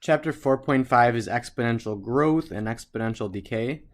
Chapter 4.5 is exponential growth and exponential decay.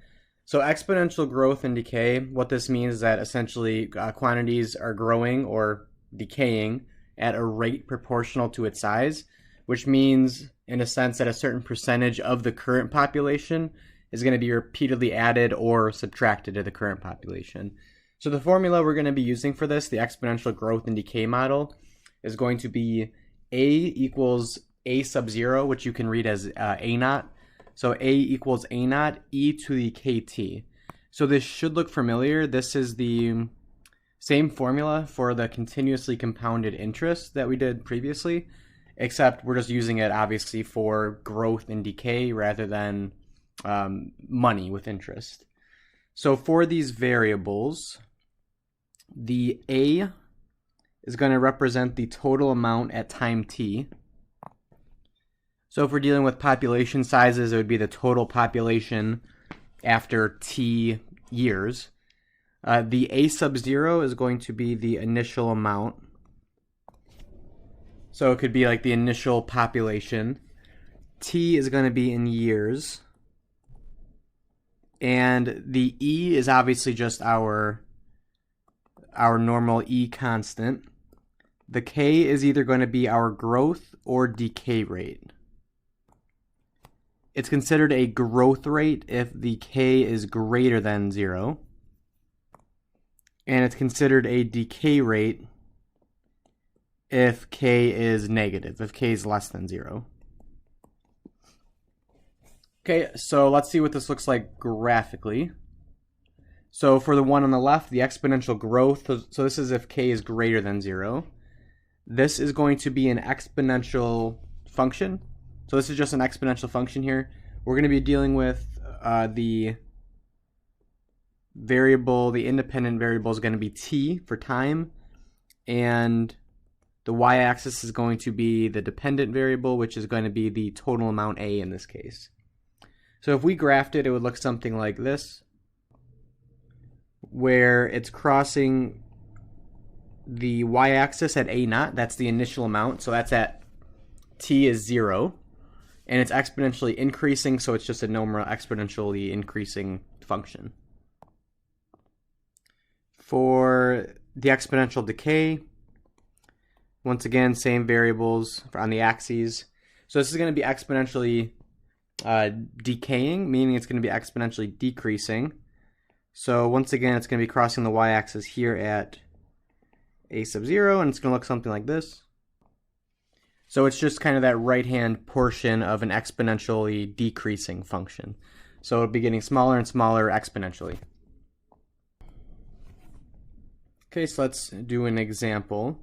So exponential growth and decay, what this means is that essentially quantities are growing or decaying at a rate proportional to its size, which means in a sense that a certain percentage of the current population is going to be repeatedly added or subtracted to the current population. So the formula we're going to be using for this, the exponential growth and decay model, is going to be A equals A sub 0, which you can read as A naught. So A equals A naught e to the kt. So this should look familiar. This is the same formula for the continuously compounded interest that we did previously, except we're just using it obviously for growth and decay rather than money with interest. So for these variables, the A is going to represent the total amount at time t. So if we're dealing with population sizes, it would be the total population after t years. The A sub 0 is going to be the initial amount. So it could be like the initial population. T is going to be in years. And the E is obviously just our normal E constant. The K is either going to be our growth or decay rate. It's considered a growth rate if the K is greater than 0. And it's considered a decay rate if K is negative, if K is less than 0. Okay, so let's see what this looks like graphically. So for the one on the left, the exponential growth, so this is if K is greater than 0. This is going to be an exponential function. So this is just an exponential function here. We're going to be dealing with the variable, the independent variable is going to be t for time, and the y-axis is going to be the dependent variable, which is going to be the total amount A in this case. So if we graphed it, it would look something like this, where it's crossing the y-axis at A naught, that's the initial amount, so that's at t is 0. And it's exponentially increasing, so it's just a normal exponentially increasing function. For the exponential decay, once again, same variables on the axes. So this is going to be exponentially decaying, meaning it's going to be exponentially decreasing. So once again, it's going to be crossing the y-axis here at A sub 0, and it's going to look something like this. So it's just kind of that right-hand portion of an exponentially decreasing function. So it'll be getting smaller and smaller exponentially. Okay, so let's do an example.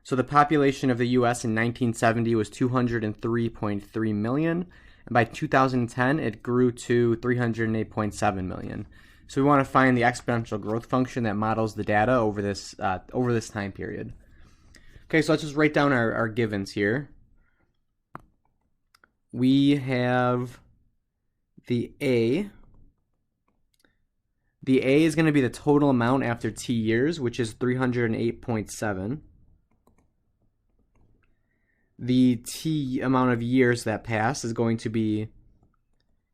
So the population of the US in 1970 was 203.3 million, and by 2010 it grew to 308.7 million. So we want to find the exponential growth function that models the data over this time period. Okay, so let's just write down our givens here. We have the A. The A is going to be the total amount after t years, which is 308.7. The t amount of years that passed is going to be,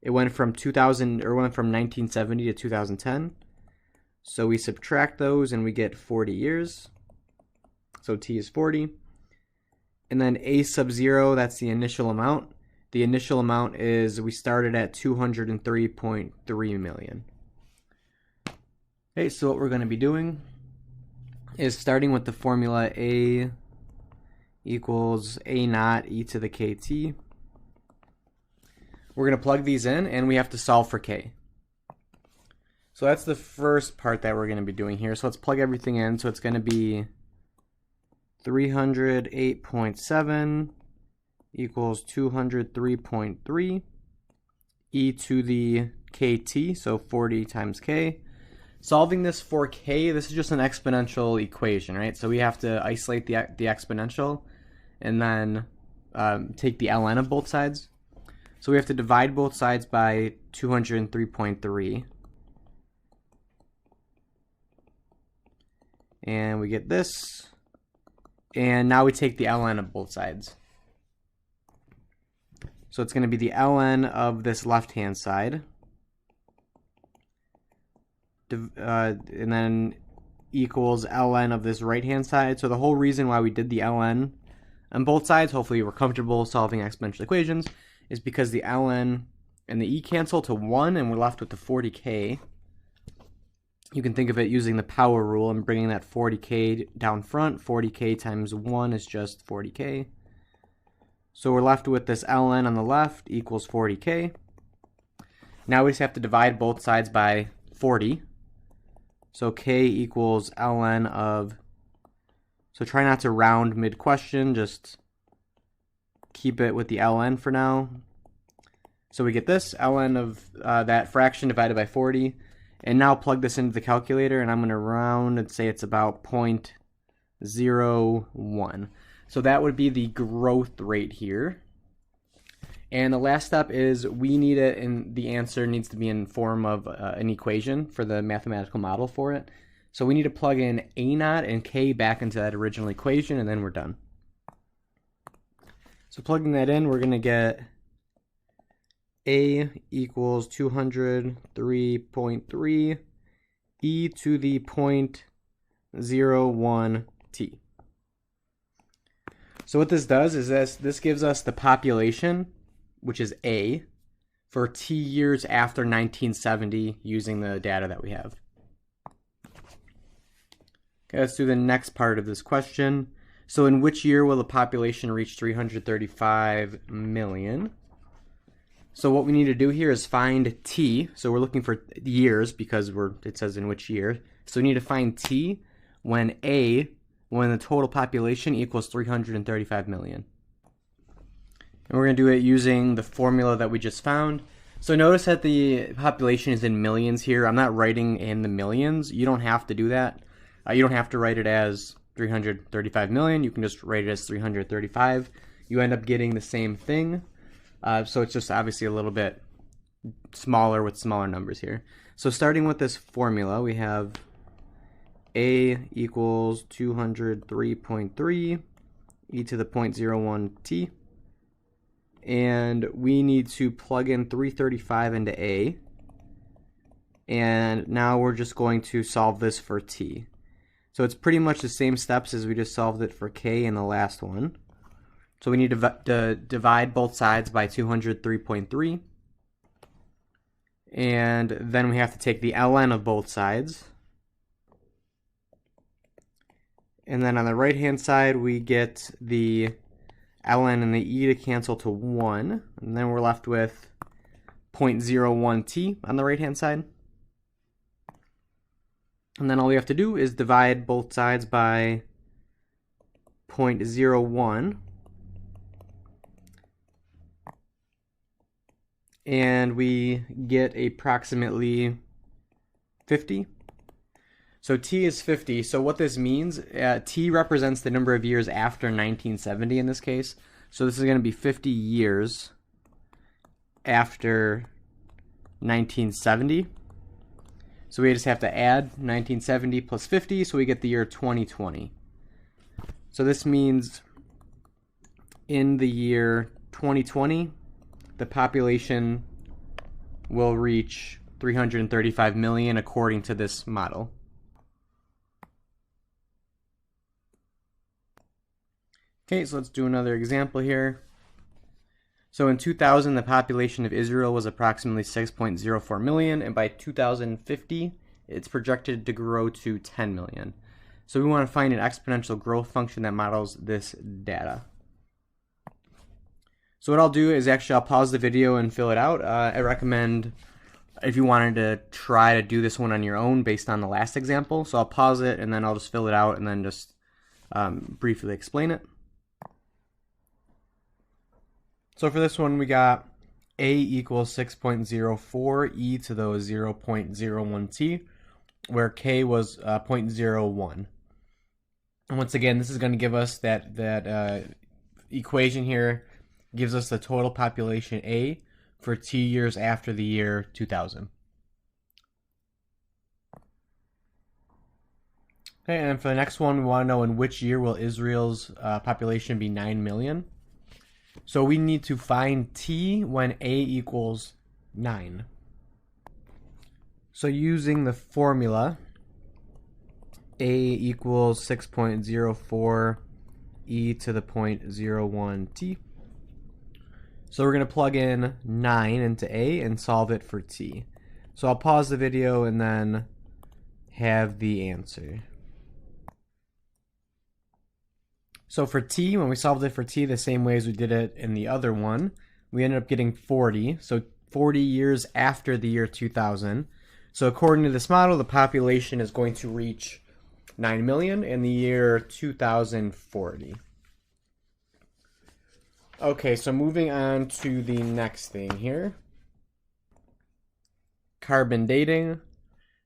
it went from 1970 to 2010. So we subtract those and we get 40 years. So t is 40. And then A sub 0, that's the initial amount. The initial amount is, we started at 203.3 million. Okay, so what we're going to be doing is starting with the formula A equals A naught e to the kt. We're going to plug these in, and we have to solve for k. So that's the first part that we're going to be doing here. So let's plug everything in. So it's going to be 308.7 equals 203.3 e to the kt, so 40 times k. Solving this for k, this is just an exponential equation, right? So we have to isolate the exponential and then take the ln of both sides. So we have to divide both sides by 203.3. And we get this. And now we take the ln of both sides. So it's going to be the ln of this left-hand side. And then equals ln of this right-hand side. So the whole reason why we did the ln on both sides, hopefully we're comfortable solving exponential equations, is because the ln and the e cancel to 1, and we're left with the 40k. You can think of it using the power rule and bringing that 40k down front. 40k times 1 is just 40k. So we're left with this ln on the left equals 40k. Now we just have to divide both sides by 40. So k equals ln of, so try not to round mid-question, just keep it with the ln for now. So we get this, ln of that fraction divided by 40, and now plug this into the calculator, and I'm going to round and say it's about 0.01. So that would be the growth rate here. And the last step is we need it, and the answer needs to be in form of an equation for the mathematical model for it. So we need to plug in a0 and k back into that original equation, and then we're done. So plugging that in, we're going to get a equals 203.3 e to the 0.01 t. So what this does is this gives us the population, which is A, for t years after 1970 using the data that we have. Okay, let's do the next part of this question. So in which year will the population reach 335 million? So what we need to do here is find t. So we're looking for years because it says in which year. So we need to find t when the total population equals 335 million. And we're going to do it using the formula that we just found. So notice that the population is in millions here. I'm not writing in the millions. You don't have to do that. You don't have to write it as 335 million. You can just write it as 335. You end up getting the same thing. So it's just obviously a little bit smaller with smaller numbers here. So starting with this formula, we have A equals 203.3 e to the 0.01 t. And we need to plug in 335 into A. And now we're just going to solve this for t. So it's pretty much the same steps as we just solved it for k in the last one. So we need to divide both sides by 203.3. And then we have to take the ln of both sides. And then on the right-hand side, we get the ln and the e to cancel to 1. And then we're left with 0.01 t on the right-hand side. And then all we have to do is divide both sides by 0.01. And we get approximately 50. So t is 50. So what this means, t represents the number of years after 1970 in this case. So this is going to be 50 years after 1970. So we just have to add 1970 plus 50, so we get the year 2020. So this means in the year 2020, the population will reach 335 million according to this model. Okay, so let's do another example here. So in 2000, the population of Israel was approximately 6.04 million, and by 2050, it's projected to grow to 10 million. So we want to find an exponential growth function that models this data. So what I'll do is I'll pause the video and fill it out. I recommend if you wanted to try to do this one on your own based on the last example. So I'll pause it and then I'll just fill it out and then just briefly explain it. So for this one, we got A equals 6.04 e to the 0.01 t, where k was 0.01. And once again, this is going to give us that equation here, gives us the total population A for t years after the year 2000. Okay, and for the next one, we want to know in which year will Israel's population be 9 million. So we need to find T when A equals 9. So using the formula, A equals 6.04 e to the 0.01 t. So we're going to plug in 9 into A and solve it for t. So I'll pause the video and then have the answer. So for t, when we solved it for t the same way as we did it in the other one, we ended up getting 40. So 40 years after the year 2000. So according to this model, the population is going to reach 9 million in the year 2040. Okay, so moving on to the next thing here. Carbon dating.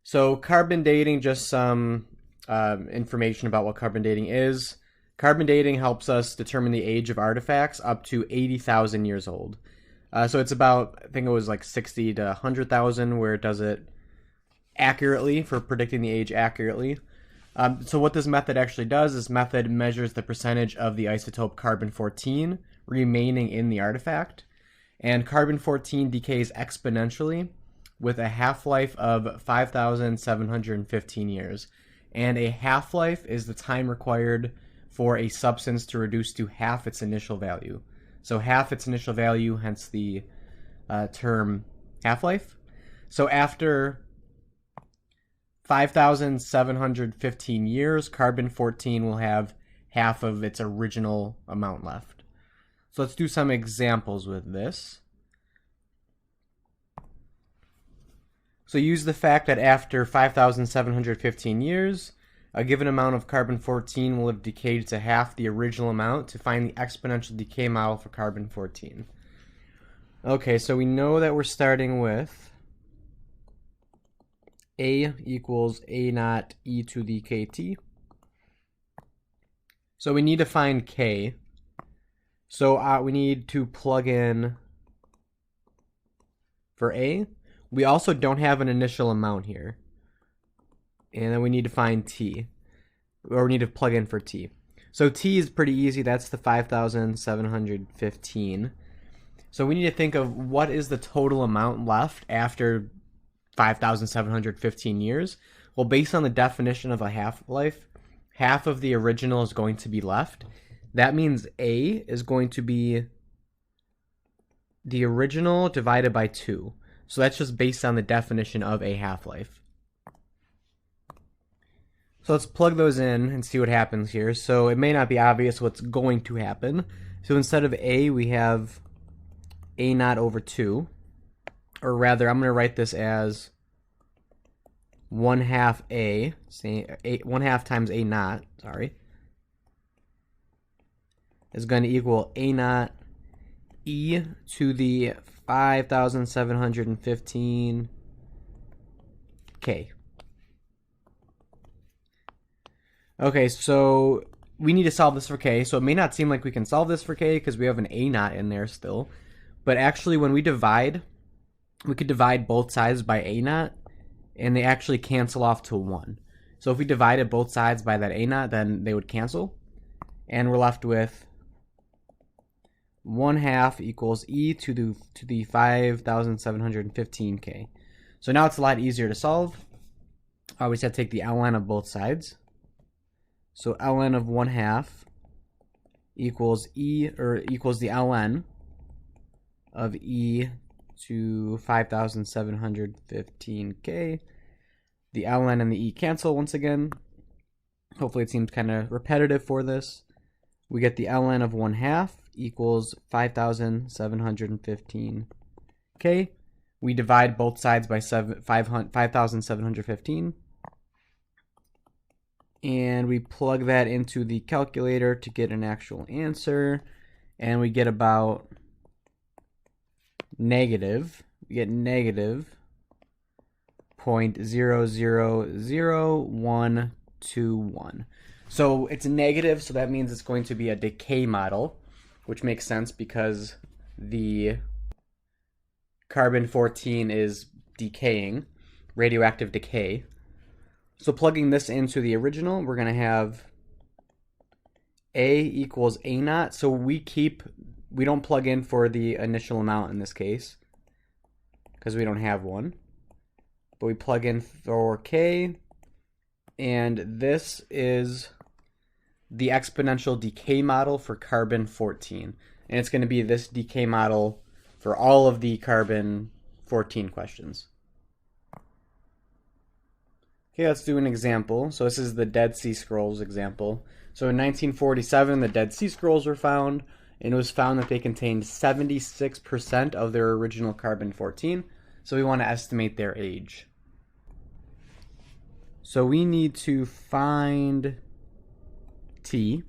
So carbon dating, just some information about what carbon dating is. Carbon dating helps us determine the age of artifacts up to 80,000 years old. So it's about, I think it was like 60 to 100,000 where it does it accurately for predicting the age accurately. So what this method actually does, this method measures the percentage of the isotope carbon-14 remaining in the artifact. And carbon-14 decays exponentially with a half-life of 5,715 years. And a half-life is the time required for a substance to reduce to half its initial value. So half its initial value, hence the term half-life. So after 5,715 years, carbon-14 will have half of its original amount left. So let's do some examples with this. So use the fact that after 5,715 years, a given amount of carbon-14 will have decayed to half the original amount to find the exponential decay model for carbon-14. Okay, so we know that we're starting with A equals A naught e to the kt. So we need to find K. So we need to plug in for A. We also don't have an initial amount here. And then we need to find T. Or we need to plug in for T. So T is pretty easy. That's the 5,715. So we need to think of what is the total amount left after 5,715 years. Well, based on the definition of a half-life, half of the original is going to be left. That means A is going to be the original divided by 2. So that's just based on the definition of a half-life. So let's plug those in and see what happens here. So it may not be obvious what's going to happen. So instead of A, we have A naught over 2. Or rather, I'm going to write this as 1/2 A, say 1/2 times A naught, sorry, is going to equal A naught e to the 5,715 K. Okay, so we need to solve this for K. So it may not seem like we can solve this for K because we have an A naught in there still. But actually when we divide, we could divide both sides by A naught and they actually cancel off to 1. So if we divided both sides by that A naught, then they would cancel. And we're left with 1/2 equals e to the 5,715 K. So now it's a lot easier to solve. We just have to take the ln of both sides. So ln of 1/2 equals equals the ln of e to 5,715 K. The ln and the e cancel once again. Hopefully it seems kind of repetitive for this. We get the ln of 1/2 equals 5,715 K. We divide both sides by 5,715. And we plug that into the calculator to get an actual answer. And we get about negative 0.000121. So it's negative, so that means it's going to be a decay model, which makes sense because the carbon-14 is decaying, radioactive decay. So plugging this into the original, we're going to have A equals A naught. So we keep we don't plug in for the initial amount in this case because we don't have one. But we plug in for K, and this is the exponential decay model for carbon-14. And it's going to be this decay model for all of the carbon-14 questions. Okay, let's do an example. So this is the Dead Sea Scrolls example. So in 1947, the Dead Sea Scrolls were found, and it was found that they contained 76% of their original carbon-14. So we want to estimate their age. So we need to find T.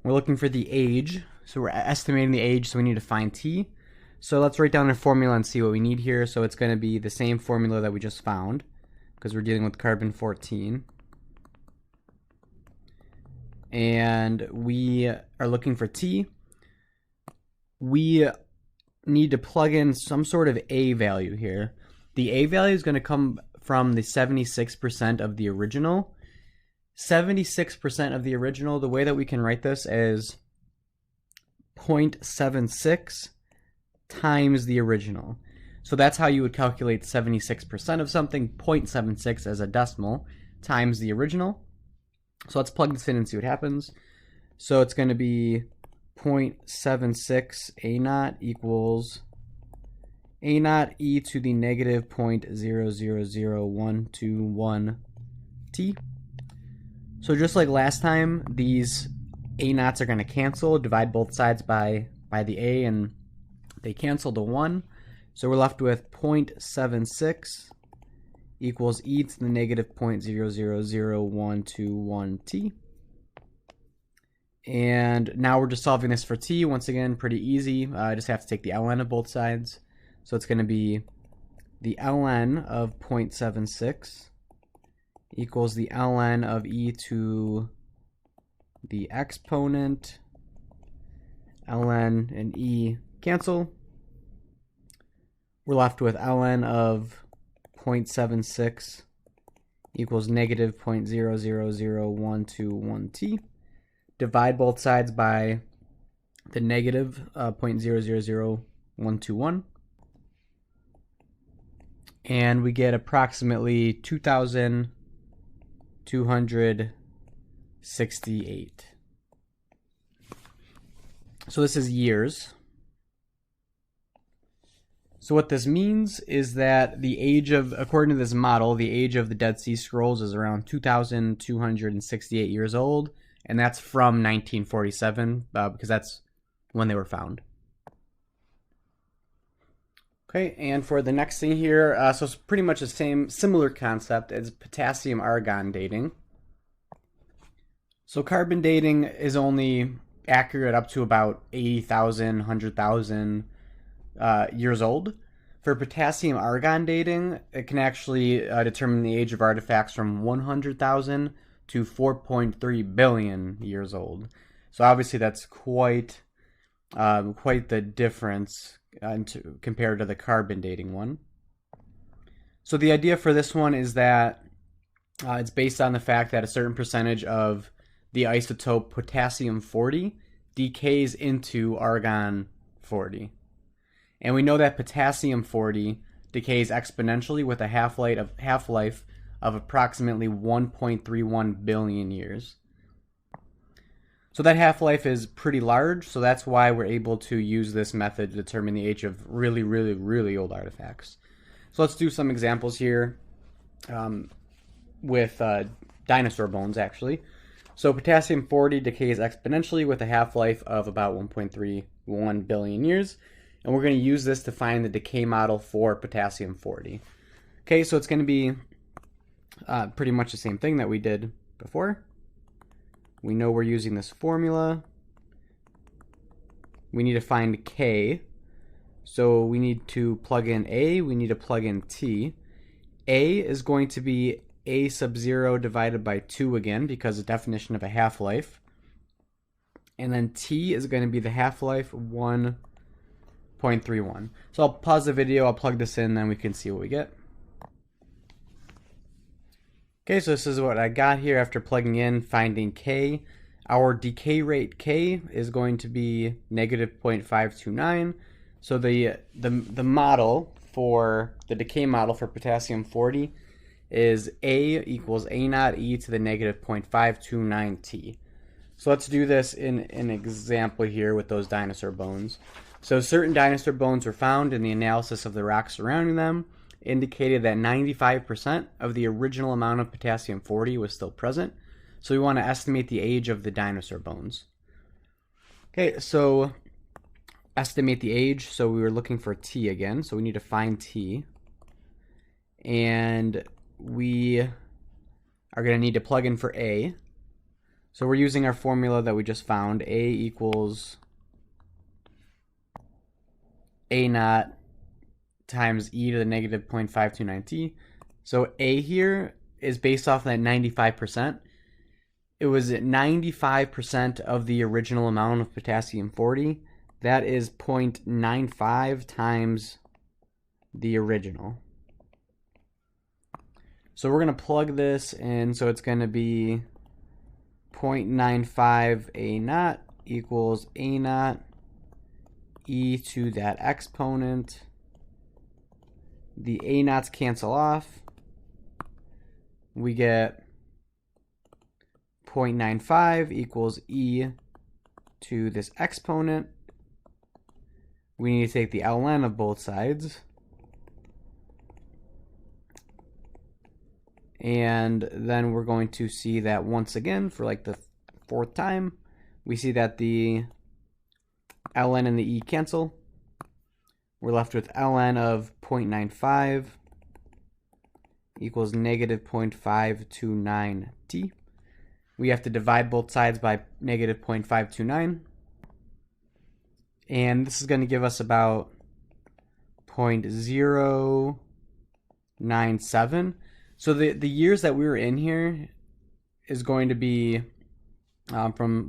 We're looking for the age. So we're estimating the age, so we need to find T. So let's write down a formula and see what we need here. So it's going to be the same formula that we just found, because we're dealing with carbon-14. And we are looking for T. We need to plug in some sort of A value here. The A value is going to come from the 76% of the original. 76% of the original, the way that we can write this is 0.76 times the original. So that's how you would calculate 76% of something, 0.76 as a decimal, times the original. So let's plug this in and see what happens. So it's going to be 0.76 A naught equals A naught e to the negative 0.000121 t. So just like last time, these A naughts are going to cancel, divide both sides by the A, and they cancel to 1. So we're left with 0.76 equals e to the negative 0.000121 t. And now we're just solving this for t. Once again, pretty easy. I just have to take the ln of both sides. So it's going to be the ln of 0.76 equals the ln of e to the exponent. Ln and e cancel. We're left with ln of 0.76 equals negative 0.000121 t. Divide both sides by the negative 0.000121. And we get approximately 2,268. So this is years. So what this means is that the age of, according to this model, the age of the Dead Sea Scrolls is around 2,268 years old, and that's from 1947, because that's when they were found. Okay, and for the next thing here, so it's pretty much the similar concept as potassium-argon dating. So carbon dating is only accurate up to about 80,000, 100,000 years old. For potassium-argon dating, it can actually determine the age of artifacts from 100,000 to 4.3 billion years old. So obviously that's quite the difference compared to the carbon dating one. So the idea for this one is that it's based on the fact that a certain percentage of the isotope potassium-40 decays into argon-40. And we know that potassium-40 decays exponentially with a half-life of approximately 1.31 billion years. So that half-life is pretty large, so that's why we're able to use this method to determine the age of really, really, really old artifacts. So let's do some examples here with dinosaur bones, actually. So potassium-40 decays exponentially with a half-life of about 1.31 billion years, and we're going to use this to find the decay model for potassium-40. Okay, so it's going to be pretty much the same thing that we did before. We know we're using this formula. We need to find K. So we need to plug in A, we need to plug in T. A is going to be A sub 0 divided by 2 again, because the definition of a half-life. And then T is going to be the half-life 1.31. So I'll pause the video, I'll plug this in, then we can see what we get. Okay, so this is what I got here after plugging in, finding K. Our decay rate K is going to be negative 0.529. So the model for the decay model for potassium 40 is A equals A naught E to the negative 0.529 T. So let's do this in an example here with those dinosaur bones. So certain dinosaur bones were found in the analysis of the rocks surrounding them, indicated that 95% of the original amount of potassium 40 was still present. So we want to estimate the age of the dinosaur bones. Okay, so estimate the age. So we were looking for T again. So we need to find T. And we are going to need to plug in for A. So we're using our formula that we just found. A equals A naught times E to the negative 0.529 T. So A here is based off that 95%. It was at 95% of the original amount of potassium 40. That is 0.95 times the original. So we're going to plug this in. So it's going to be 0.95 A naught equals A naught E to that exponent. The A naughts cancel off. We get 0.95 equals E to this exponent. We need to take the ln of both sides. And then we're going to see that once again, for like the fourth time, we see that the ln and the E cancel. We're left with ln of 0.95 equals negative 0.529 T. We have to divide both sides by negative 0.529. And this is going to give us about 0.097. So the years that we were in here is going to be from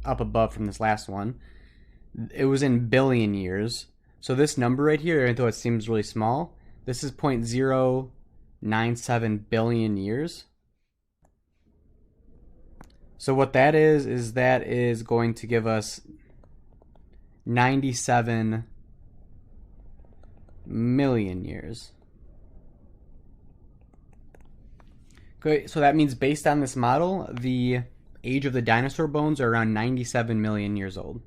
up above from this last one. It was in billion years. So this number right here, even though it seems really small, this is 0.097 billion years. So what that is that is going to give us 97 million years. Okay, so that means based on this model, the age of the dinosaur bones are around 97 million years old.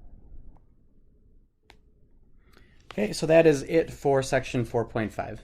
Okay, so that is it for section 4.5.